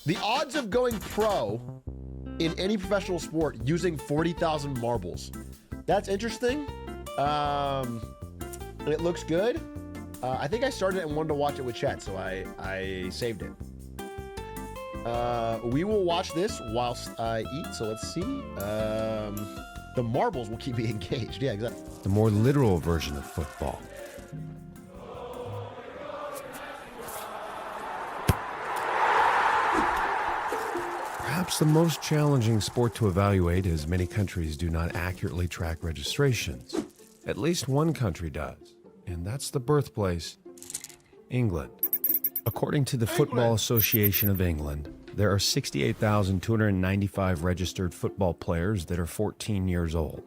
The odds of going pro in any professional sport using 40,000 marbles. That's interesting. It looks good. I think I started it and wanted to watch it with chat, so I saved it. We will watch this whilst I eat, so let's see. The marbles will keep me engaged. Yeah, exactly. The more literal version of football. Perhaps the most challenging sport to evaluate, as many countries do not accurately track registrations. At least one country does, and that's the birthplace, England. According to the Football Association of England, there are 68,295 registered football players that are 14 years old.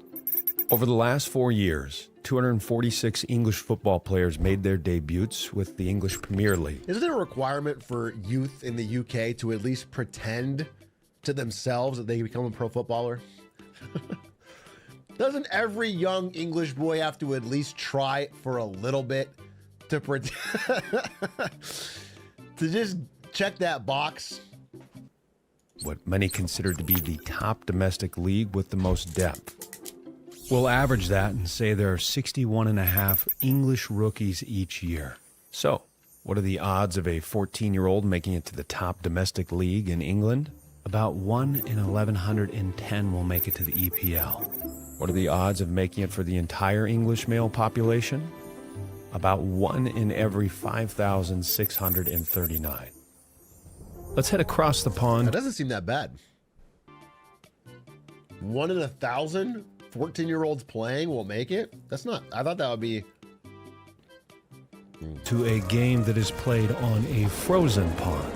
Over the last 4 years, 246 English football players made their debuts with the English Premier League. Isn't it a requirement for youth in the UK to at least pretend to themselves that they become a pro footballer? Doesn't every young English boy have to at least try it for a little bit to pretend to just check that box? What many consider to be the top domestic league with the most depth. We'll average that and say there are 61.5 English rookies each year. So, what are the odds of a 14-year-old making it to the top domestic league in England? About 1 in 1,110 will make it to the EPL. What are the odds of making it for the entire English male population? About 1 in every 5,639. Let's head across the pond. That doesn't seem that bad. 1 in 1,000 14-year-olds playing will make it? That's not, I thought that would be... To a game that is played on a frozen pond.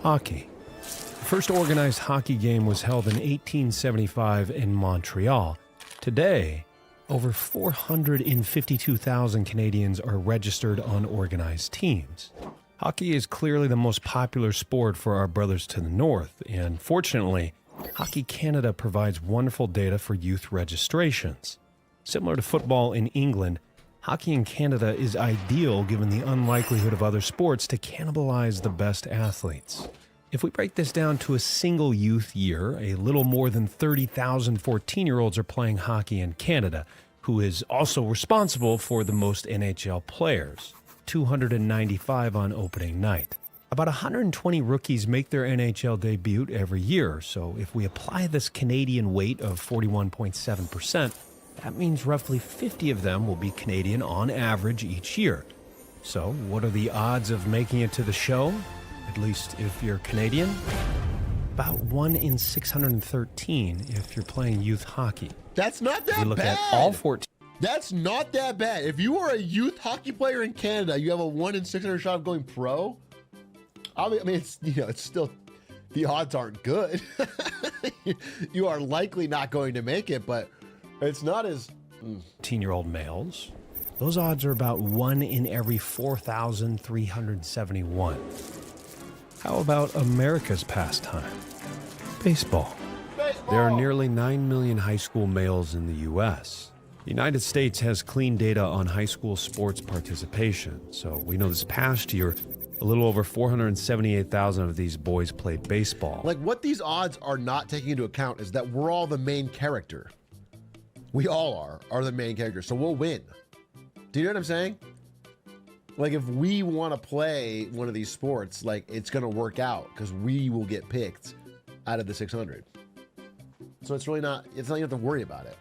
Hockey. The first organized hockey game was held in 1875 in Montreal. Today, over 452,000 Canadians are registered on organized teams. Hockey is clearly the most popular sport for our brothers to the north, and fortunately, Hockey Canada provides wonderful data for youth registrations. Similar to football in England, hockey in Canada is ideal given the unlikelihood of other sports to cannibalize the best athletes. If we break this down to a single youth year, a little more than 30,000 14-year-olds are playing hockey in Canada, who is also responsible for the most NHL players, 295 on opening night. About 120 rookies make their NHL debut every year, so if we apply this Canadian weight of 41.7%, that means roughly 50 of them will be Canadian on average each year. So, what are the odds of making it to the show? At least if you're Canadian? About 1 in 613 if you're playing youth hockey. That's not that bad. We look at all 14. That's not that bad. If you are a youth hockey player in Canada, you have a 1 in 600 shot of going pro. I mean, it's, you know, it's still, the odds aren't good. You are likely not going to make it, but it's not as... 18-year-old males. Those odds are about 1 in every 4,371. How about America's pastime? Baseball. There are nearly 9 million high school males in the U.S. The United States has clean data on high school sports participation, so we know this past year, a little over 478,000 of these boys played baseball. Like, what these odds are not taking into account is that we're all the main character. We all are the main character, so we'll win. Do you know what I'm saying? Like, if we want to play one of these sports, like, it's going to work out because we will get picked out of the 600. So it's really not, it's not, you have to worry about it.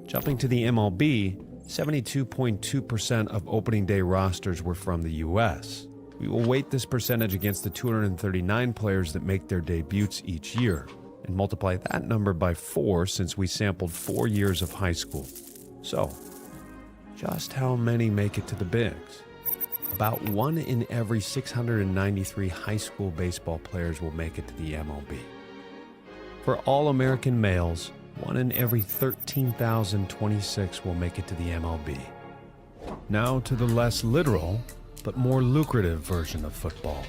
Jumping to the MLB, 72.2% of opening day rosters were from the U.S. We will weight this percentage against the 239 players that make their debuts each year and multiply that number by 4 since we sampled 4 years of high school. So, just how many make it to the bigs? About 1 in every 693 high school baseball players will make it to the MLB. For all American males, 1 in every 13,026 will make it to the MLB. Now to the less literal, but more lucrative version of football.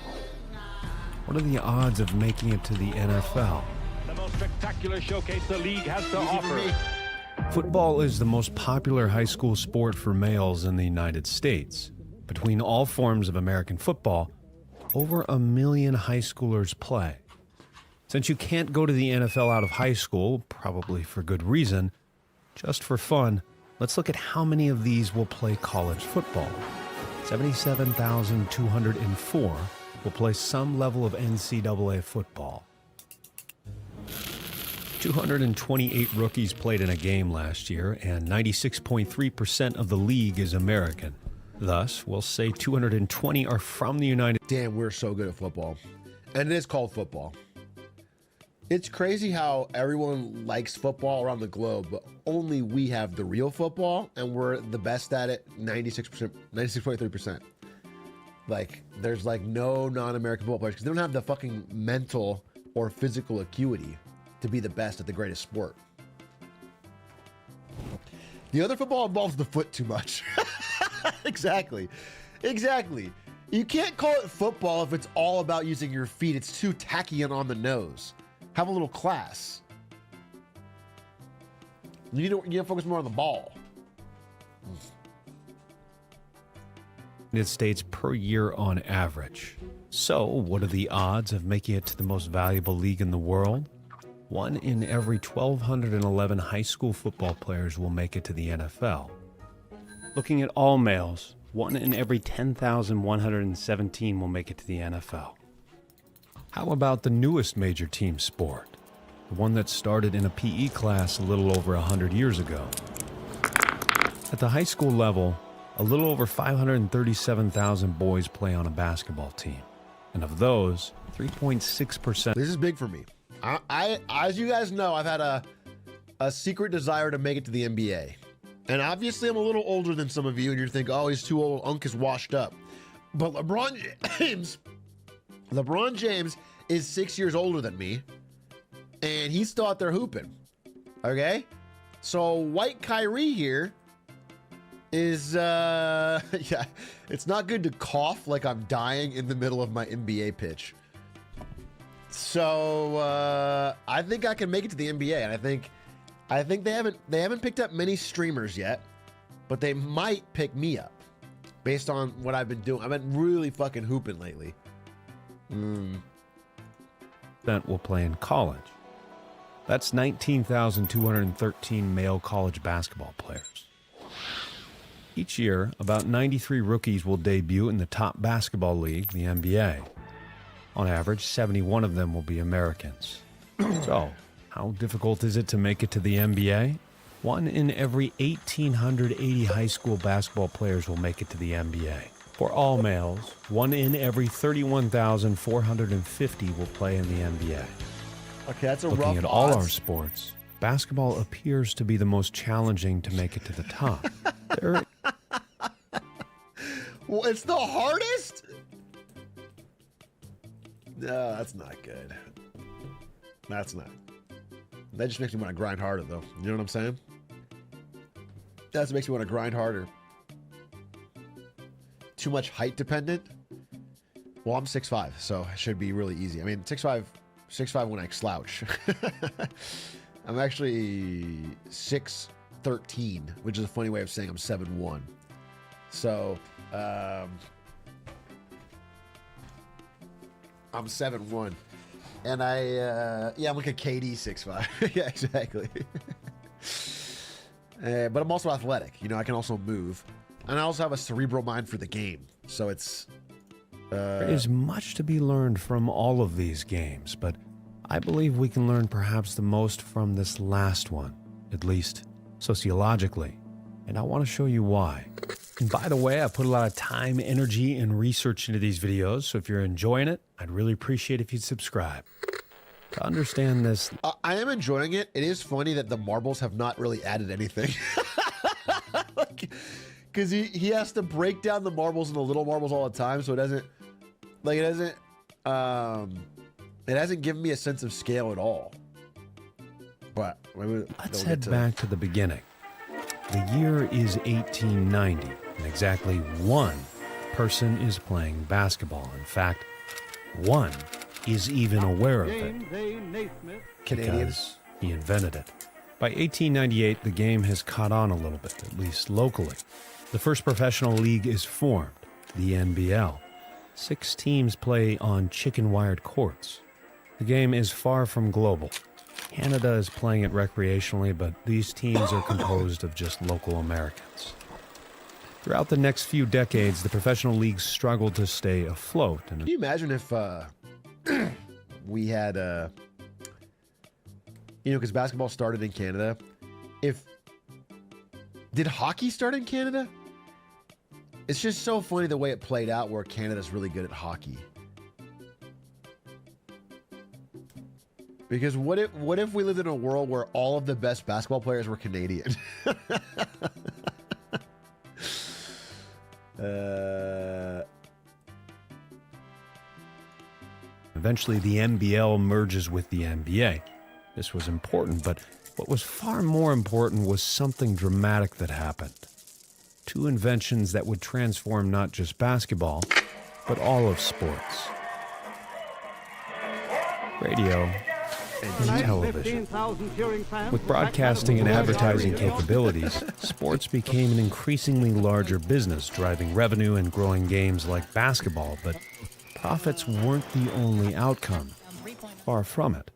What are the odds of making it to the NFL? The most spectacular showcase the league has to offer. Football is the most popular high school sport for males in the United States. Between all forms of American football, over 1 million high schoolers play. Since you can't go to the NFL out of high school, probably for good reason, just for fun, let's look at how many of these will play college football. 77,204 will play some level of NCAA football. 228 rookies played in a game last year, and 96.3% of the league is American. Thus, we'll say 220 are from the United States. Damn, we're so good at football. And it is called football. It's crazy how everyone likes football around the globe, but only we have the real football, and we're the best at it 96%, 96.3%. Like, there's like no non-American football players because they don't have the fucking mental or physical acuity to be the best at the greatest sport. The other football involves the foot too much. Exactly. You can't call it football if it's all about using your feet. It's too tacky and on the nose. Have a little class. You need to focus more on the ball. United States per year on average. So, what are the odds of making it to the most valuable league in the world? 1 in every 1,211 high school football players will make it to the NFL. Looking at all males, 1 in every 10,117 will make it to the NFL. How about the newest major team sport? The one that started in a PE class a little over 100 years ago. At the high school level, a little over 537,000 boys play on a basketball team. And of those, 3.6%. This is big for me. I as you guys know, I've had a secret desire to make it to the NBA. And obviously I'm a little older than some of you, and you're thinking, oh, he's too old, Unk is washed up. But LeBron James is 6 years older than me, and he's still out there hooping. Okay? So white Kyrie here is, yeah, it's not good to cough like I'm dying in the middle of my NBA pitch. So I think I can make it to the NBA, and I think they haven't picked up many streamers yet, but they might pick me up based on what I've been doing. I've been really fucking hooping lately. That will play in college. That's 19,213 male college basketball players. Each year, about 93 rookies will debut in the top basketball league, the NBA. On average, 71 of them will be Americans. So, how difficult is it to make it to the NBA? 1 in every 1,880 high school basketball players will make it to the NBA. For all males, 1 in every 31,450 will play in the NBA. Okay, that's a rough Looking at all our sports, basketball appears to be the most challenging to make it to the top. Well, it's the hardest? No, that's not good. That's not. That just makes me want to grind harder, though. You know what I'm saying? That just makes me want to grind harder. Too much height dependent? Well, I'm 6'5", so it should be really easy. I mean, 6'5" when I slouch. I'm actually 6'13", which is a funny way of saying I'm 7'1". So, I'm 7'1", and yeah, I'm like a KD 6'5". Yeah, exactly. But I'm also athletic. You know, I can also move, and I also have a cerebral mind for the game. So it's. There is much to be learned from all of these games, but I believe we can learn perhaps the most from this last one, at least sociologically, and I want to show you why. And by the way, I put a lot of time, energy, and research into these videos, so if you're enjoying it, I'd really appreciate if you'd subscribe. To understand this... I am enjoying it. It is funny that the marbles have not really added anything. Because he has to break down the marbles and the little marbles all the time, so it doesn't... Like, it hasn't given me a sense of scale at all. But... Let's head back to the beginning. The year is 1890, and exactly 1 person is playing basketball. In fact, 1 is even aware of it. Because he invented it. By 1898, the game has caught on a little bit, at least locally. The first professional league is formed, the NBL. 6 teams play on chicken-wired courts. The game is far from global. Canada is playing it recreationally, but these teams are composed of just local Americans. Throughout the next few decades, the professional leagues struggled to stay afloat. Can you imagine if we had, because basketball started in Canada. Did hockey start in Canada? It's just so funny the way it played out where Canada's really good at hockey. Because what if we lived in a world where all of the best basketball players were Canadian? Eventually, the NBL merges with the NBA. This was important, but what was far more important was something dramatic that happened. 2 inventions that would transform not just basketball, but all of sports. Radio and television. With broadcasting and advertising capabilities, sports became an increasingly larger business, driving revenue and growing games like basketball, but profits weren't the only outcome. Far from it.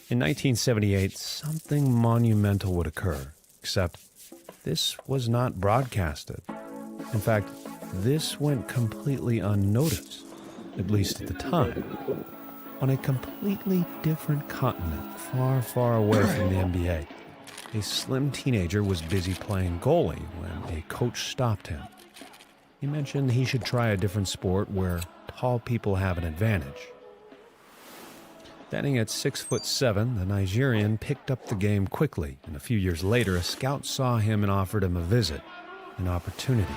In 1978, something monumental would occur, except this was not broadcasted. In fact, this went completely unnoticed, at least at the time. On a completely different continent, far, far away from the NBA, a slim teenager was busy playing goalie when a coach stopped him. He mentioned he should try a different sport where tall people have an advantage. Standing at 6'7", the Nigerian picked up the game quickly, and a few years later, a scout saw him and offered him a visit, an opportunity,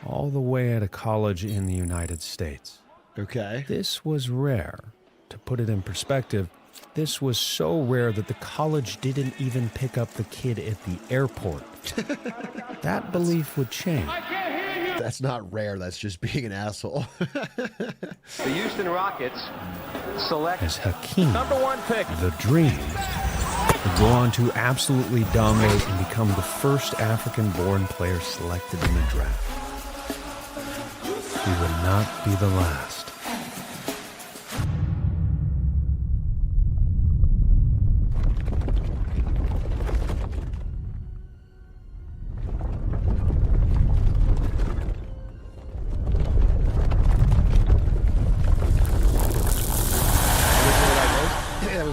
all the way at a college in the United States. Okay. This was rare. To put it in perspective, this was so rare that the college didn't even pick up the kid at the airport. That belief would change. That's not rare. That's just being an asshole. The Houston Rockets select As Hakeem, #1 pick. the Dream, would go on to absolutely dominate and become the first African-born player selected in the draft. He would not be the last.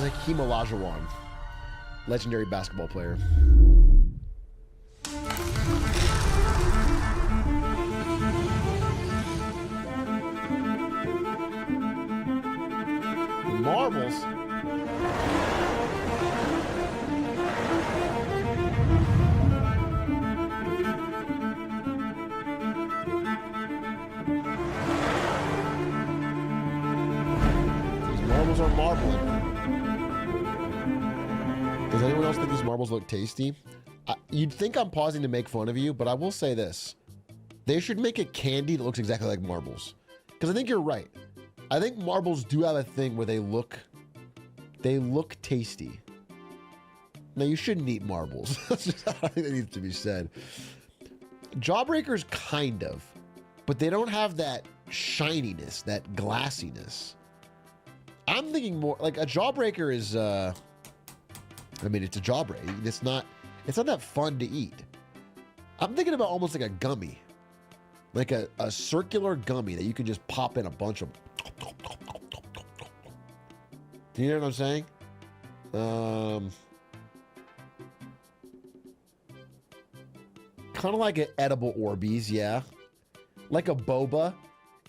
Hakeem Olajuwon, legendary basketball player. Marbles. These marbles are marbling. Does anyone else think these marbles look tasty? You'd think I'm pausing to make fun of you, but I will say this. They should make a candy that looks exactly like marbles. Because I think you're right. I think marbles do have a thing where they look tasty. Now, you shouldn't eat marbles. I think that needs to be said. Jawbreakers, kind of. But they don't have that shininess, that glassiness. I'm thinking more, like a Jawbreaker is... I mean, it's a jawbreaker. It's not that fun to eat. I'm thinking about almost like a gummy. Like a circular gummy that you can just pop in a bunch of. Do you know what I'm saying? Kind of like an edible Orbeez, yeah. Like a boba.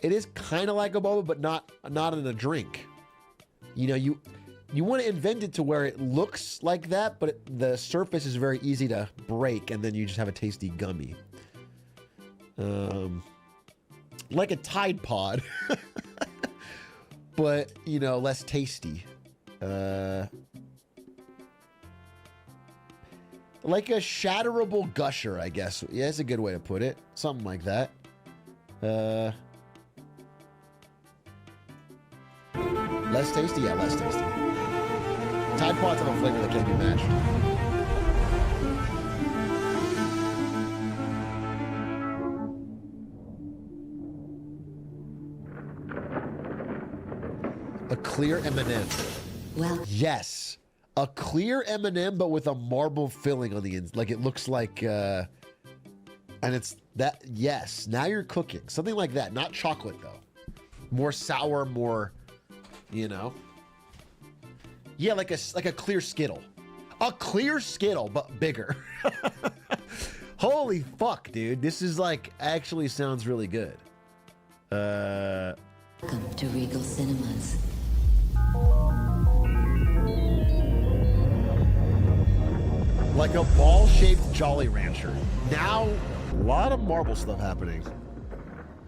It is kind of like a boba, but not in a drink. You know, you want to invent it to where it looks like that, but the surface is very easy to break, and then you just have a tasty gummy. Like a Tide Pod, but, you know, less tasty. Like a shatterable gusher, I guess. Yeah, that's a good way to put it. Something like that. Less tasty? Yeah, less tasty. Tide Pods have a flavor that can't be matched. A clear M&M. Well, Yes. A clear M&M, but with a marble filling on the ends. Like it looks like, and it's that, yes. Now you're cooking. Something like that. Not chocolate, though. More sour, more, you know. Yeah, like a clear Skittle. A clear Skittle, but bigger. Holy fuck, dude. This is like, actually sounds really good. welcome to Regal Cinemas. Like a ball-shaped Jolly Rancher. Now, a lot of marble stuff happening.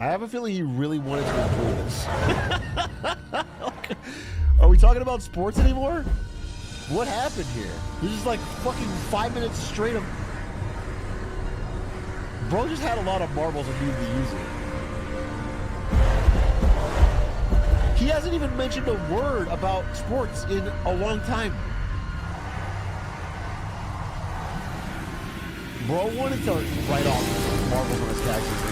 I have a feeling he really wanted to include this. Are we talking about sports anymore? What happened here? This is like fucking 5 minutes straight of... Bro just had a lot of marbles and needed to use it. He hasn't even mentioned a word about sports in a long time. Bro wanted to write off marbles on his taxes.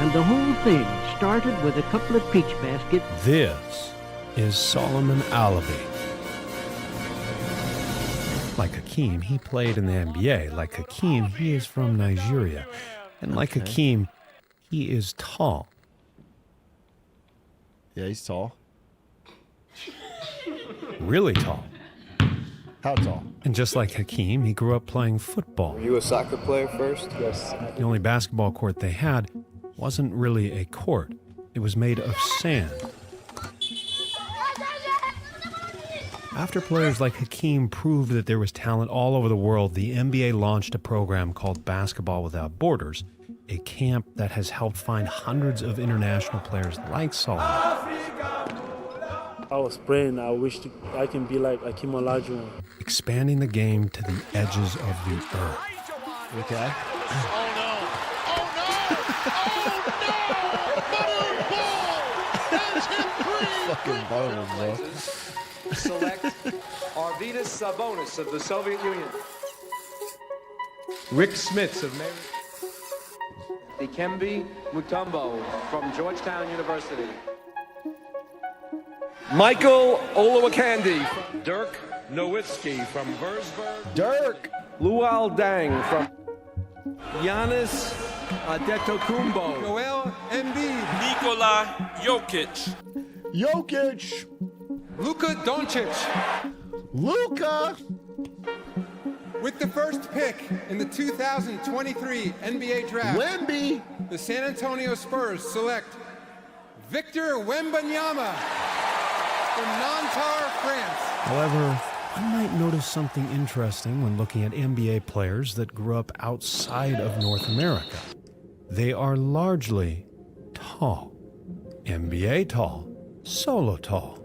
And the whole thing started with a couple of peach baskets. This is Solomon Alabi. Like Hakeem, he played in the NBA. Like Hakeem, he is from Nigeria. And like Hakeem, he is tall. Yeah, he's tall. Really tall. How tall? And just like Hakeem, he grew up playing football. Were you a soccer player first? Yes. The only basketball court they had wasn't really a court. It was made of sand. After players like Hakeem proved that there was talent all over the world, the NBA launched a program called Basketball Without Borders, a camp that has helped find hundreds of international players like Solomon. I was praying, I wish I can be like Hakeem Olajuwon. Expanding the game to the edges of the earth. Okay. Fucking bonus, bro. Select Arvydas Sabonis of the Soviet Union. Rick Smits of Maine. Dikembe Mutombo from Georgetown University. Michael Olowokandi. Dirk Nowitzki from Würzburg. Dirk! Luol Deng from Giannis Antetokounmpo. Joel Embiid. Nikola Jokic. Jokic! Luka Doncic. Luka! With the first pick in the 2023 NBA Draft, Wemby! the San Antonio Spurs select Victor Wembanyama from Nanterre, France. However, one might notice something interesting when looking at NBA players that grew up outside of North America. They are largely tall. NBA tall. Solo tall.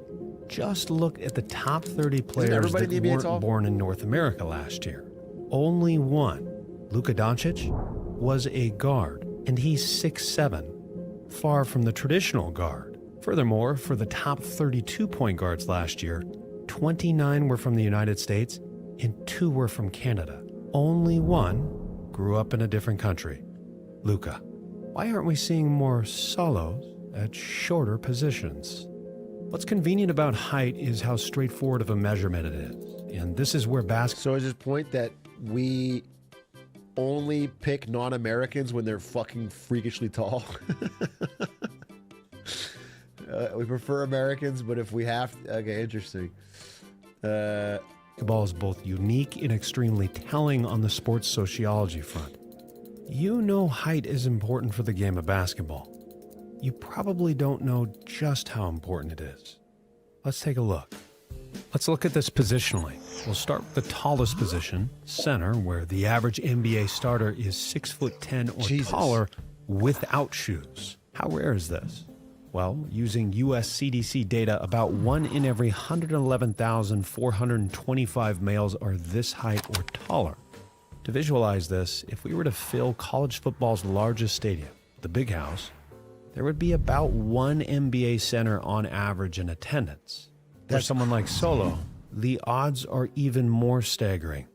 Just look at the top 30 players everybody that in the NBA weren't tall? born in North America last year. Only one, Luka Doncic, was a guard, and he's 6'7", far from the traditional guard. Furthermore, for the top 32 point guards last year, 29 were from the United States and 2 were from Canada. Only one grew up in a different country, Luka. Why aren't we seeing more solos at shorter positions? What's convenient about height is how straightforward of a measurement it is. And this is where basketball... So is his point that we only pick non-Americans when they're fucking freakishly tall? We prefer Americans, but if we have... Okay, interesting. Basketball is both unique and extremely telling on the sports sociology front. You know height is important for the game of basketball. You probably don't know just how important it is. Let's take a look. Let's look at this positionally. We'll start with the tallest position, center, where the average NBA starter is 6'10" or taller without shoes. How rare is this? Well, using US CDC data, about 1 in every 111,425 males are this height or taller. To visualize this, if we were to fill college football's largest stadium, the Big House, there would be about 1 NBA center on average in attendance. For someone like Solo, the odds are even more staggering.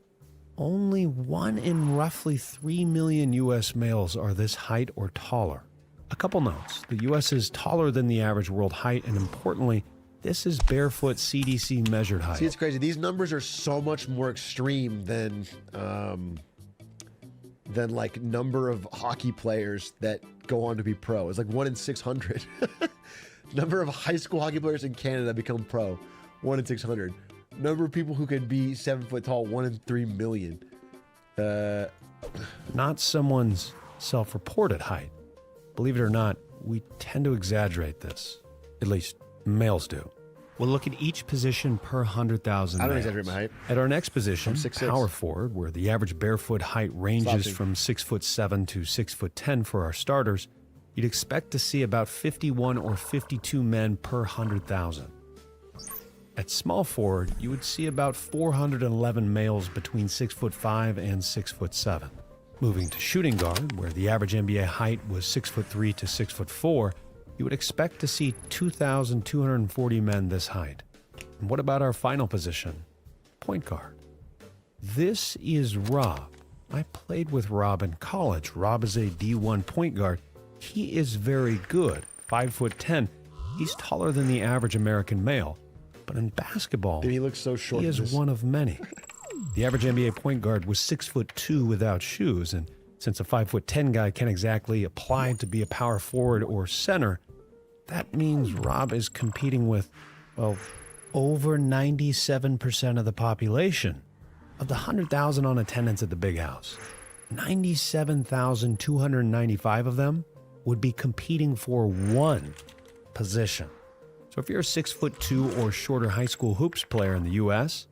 only 1 in roughly 3 million U.S. males are this height or taller. A couple notes. The U.S. is taller than the average world height, and importantly, this is barefoot CDC measured height. See, it's crazy. These numbers are so much more extreme than like number of hockey players that go on to be pro. It's like 1 in 600. Number of high school hockey players in Canada become pro, 1 in 600. Number of people who could be 7 foot tall, 1 in 3 million. Not someone's self-reported height. Believe it or not, we tend to exaggerate this. At least males do. We'll look at each position per 100,000 I don't males. exaggerate my height. At our next position, 6'6". power forward, where the average barefoot height ranges from 6'7" to 6'10" for our starters, you'd expect to see about 51 or 52 men per 100,000. At small forward, you would see about 411 males between 6'5" and 6'7". Moving to shooting guard, where the average NBA height was 6'3" to 6'4", you would expect to see 2,240 men this height. And what about our final position? Point guard. This is Rob. I played with Rob in college. Rob is a D1 point guard. He is very good, 5'10". He's taller than the average American male. But in basketball, Dude, he looks so short. he is one of many. The average NBA point guard was 6'2" without shoes, and since a 5'10" guy can't exactly apply to be a power forward or center, that means Rob is competing with, well, over 97% of the population. Of the 100,000 on attendance at the Big House, 97,295 of them would be competing for one position. So if you're a 6'2" or shorter high school hoops player in the U.S.,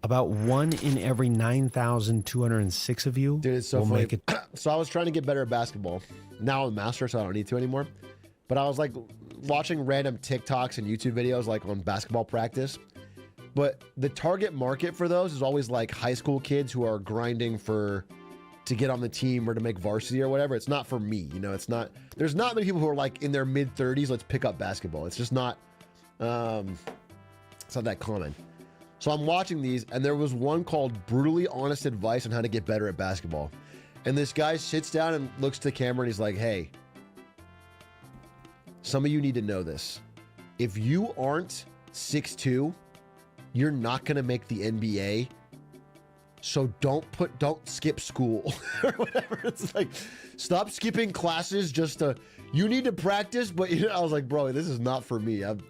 about 1 in every 9,206 of you Dude, it's so will funny. make it. So I was trying to get better at basketball. Now I'm a master, so I don't need to anymore. But I was like watching random TikToks and YouTube videos like on basketball practice. But the target market for those is always like high school kids who are grinding to get on the team or to make varsity or whatever. It's not for me, you know. It's not. There's not many people who are like in their mid 30s. Let's pick up basketball. It's just not. It's not that common. So I'm watching these, and there was one called Brutally Honest Advice on How to Get Better at Basketball. And this guy sits down and looks to the camera and he's like, hey, some of you need to know this. If you aren't 6'2", you're not going to make the NBA. So don't skip school or whatever. It's like, stop skipping classes you need to practice. But you know, I was like, bro, this is not for me. I'm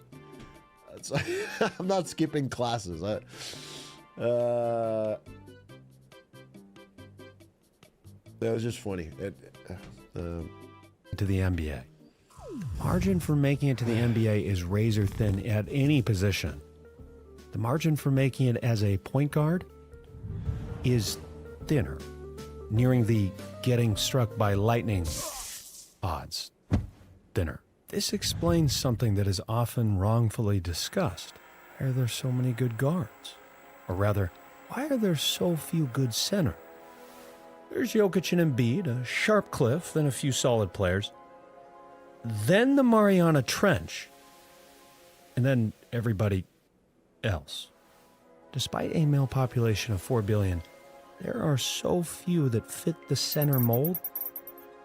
not skipping classes. That was just funny. To the NBA. Margin for making it to the NBA is razor thin at any position. The margin for making it as a point guard is thinner, nearing the getting struck by lightning odds. Thinner. This explains something that is often wrongfully discussed. Why are there so many good guards? Or rather, why are there so few good centers? There's Jokic and Embiid, a sharp cliff, then a few solid players. Then the Mariana Trench. And then everybody else. Despite a male population of 4 billion, there are so few that fit the center mold,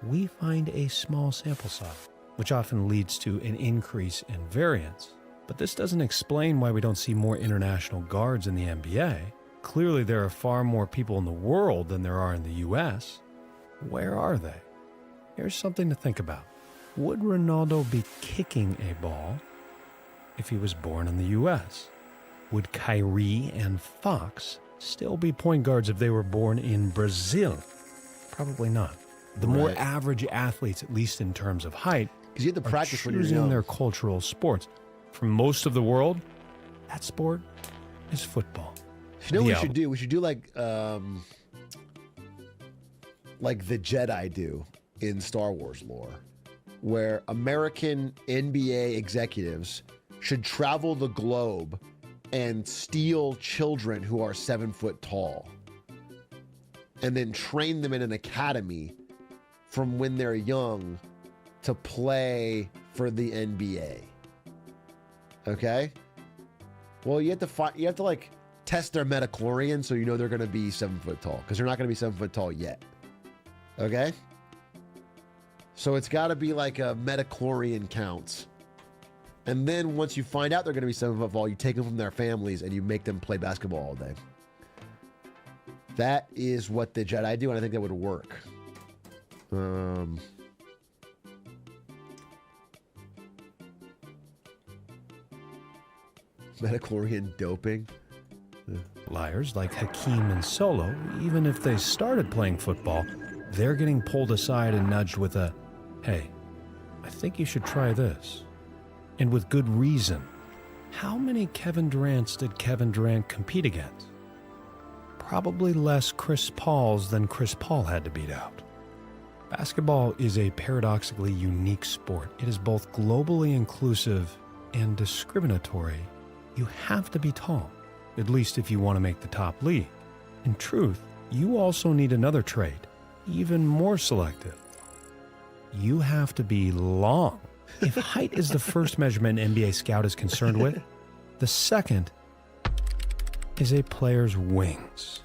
we find a small sample size, which often leads to an increase in variance. But this doesn't explain why we don't see more international guards in the NBA. Clearly, there are far more people in the world than there are in the U.S. Where are they? Here's something to think about. Would Ronaldo be kicking a ball if he was born in the U.S.? Would Kyrie and Fox still be point guards if they were born in Brazil? Probably not. The more average athletes, at least in terms of height, because you have to practice when you're choosing young. their cultural sports. For most of the world, that sport is football. You know what we should do? We should do like the Jedi do in Star Wars lore, where American NBA executives should travel the globe and steal children who are 7 foot tall and then train them in an academy from when they're young to play for the NBA. Okay? Well, you have to test their metachlorian so you know they're going to be 7 foot tall, because they're not going to be 7 foot tall yet. Okay? So it's got to be like a metachlorian counts. And then once you find out they're going to be 7 foot tall, you take them from their families and you make them play basketball all day. That is what the Jedi do, and I think that would work. Metachlorian doping. Liars like Hakeem and Solo, even if they started playing football, they're getting pulled aside and nudged with a, hey, I think you should try this. And with good reason. How many Kevin Durants did Kevin Durant compete against? Probably less Chris Pauls than Chris Paul had to beat out. Basketball is a paradoxically unique sport. It is both globally inclusive and discriminatory. You have to be tall, at least if you want to make the top league. In truth, you also need another trait, even more selective. You have to be long. If height is the first measurement an NBA scout is concerned with, the second is a player's wings.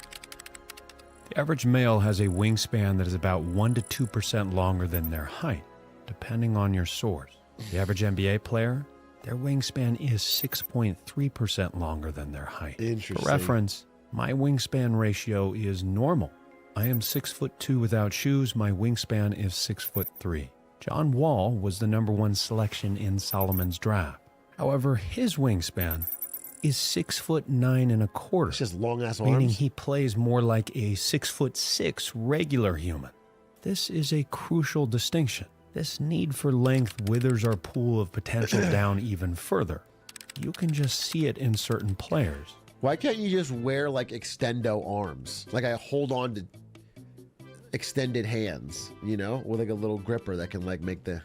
The average male has a wingspan that is about 1 to 2% longer than their height, depending on your source. The average NBA player, their wingspan is 6.3% longer than their height. Interesting. For reference, my wingspan ratio is normal. I am 6'2" without shoes. My wingspan is 6'3". John Wall was the '1 selection in Solomon's draft. However, his wingspan is 6'9¼ It's just long ass arms. meaning he plays more like a 6'6" regular human. This is a crucial distinction. This need for length withers our pool of potential down even further. You can just see it in certain players. Why can't you just wear like extendo arms? Like I hold on to extended hands, you know, with like a little gripper that can like make the...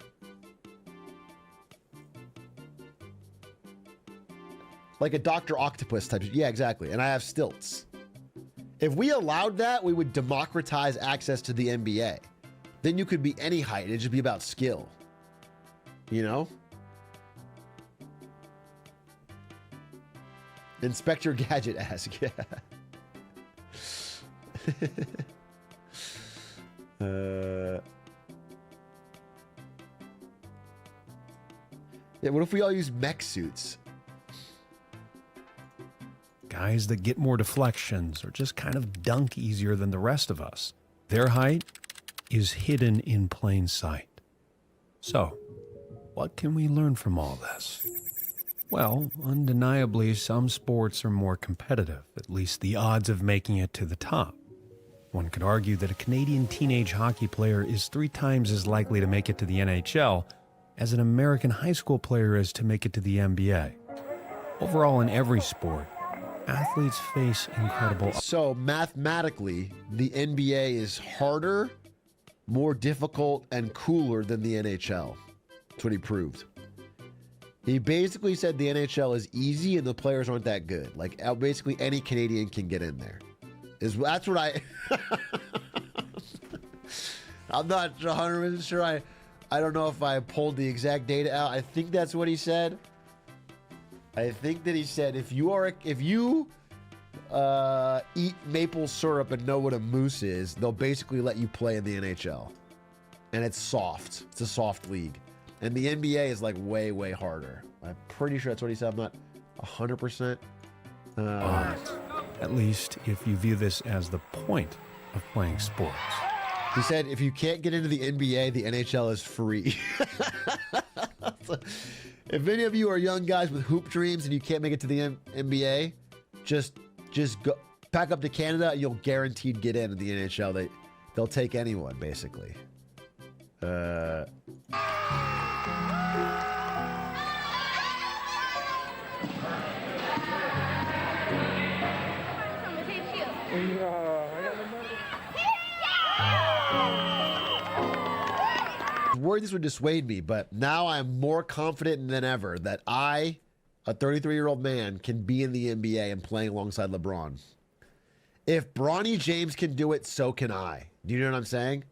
Like a Dr. Octopus type. Yeah, exactly. And I have stilts. If we allowed that, we would democratize access to the NBA. Then you could be any height. It'd just be about skill. You know? Inspector Gadget ask. Yeah. Yeah, what if we all use mech suits? Guys that get more deflections or just kind of dunk easier than the rest of us. Their height is hidden in plain sight. So, what can we learn from all this? Well, undeniably, some sports are more competitive, at least the odds of making it to the top. One could argue that a Canadian teenage hockey player is 3 times as likely to make it to the NHL as an American high school player is to make it to the NBA. Overall, in every sport, athletes face incredible... So, mathematically, the NBA is harder, more difficult, and cooler than the NHL. That's what he proved. He basically said the NHL is easy and the players aren't that good. Like, basically any Canadian can get in there. That's what I... I'm not 100% sure. I don't know if I pulled the exact data out. I think that's what he said. I think that he said if you eat maple syrup and know what a moose is, they'll basically let you play in the NHL. And it's soft. It's a soft league. And the NBA is like way, way harder. I'm pretty sure that's what he said. I'm not 100%. At least if you view this as the point of playing sports. He said if you can't get into the NBA, the NHL is free. If any of you are young guys with hoop dreams and you can't make it to the NBA, just go pack up to Canada and you'll guaranteed get in the NHL. They'll take anyone, basically. I was worried this would dissuade me, but now I'm more confident than ever that I, a 33-year-old man, can be in the NBA and playing alongside LeBron. If Bronny James can do it, so can I. Do you know what I'm saying?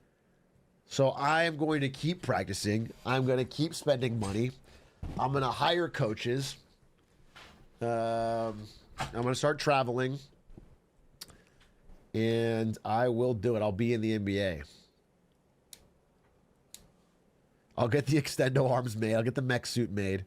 So I am going to keep practicing. I'm going to keep spending money. I'm going to hire coaches. I'm going to start traveling. And I will do it. I'll be in the NBA. I'll get the extendo arms made. I'll get the mech suit made.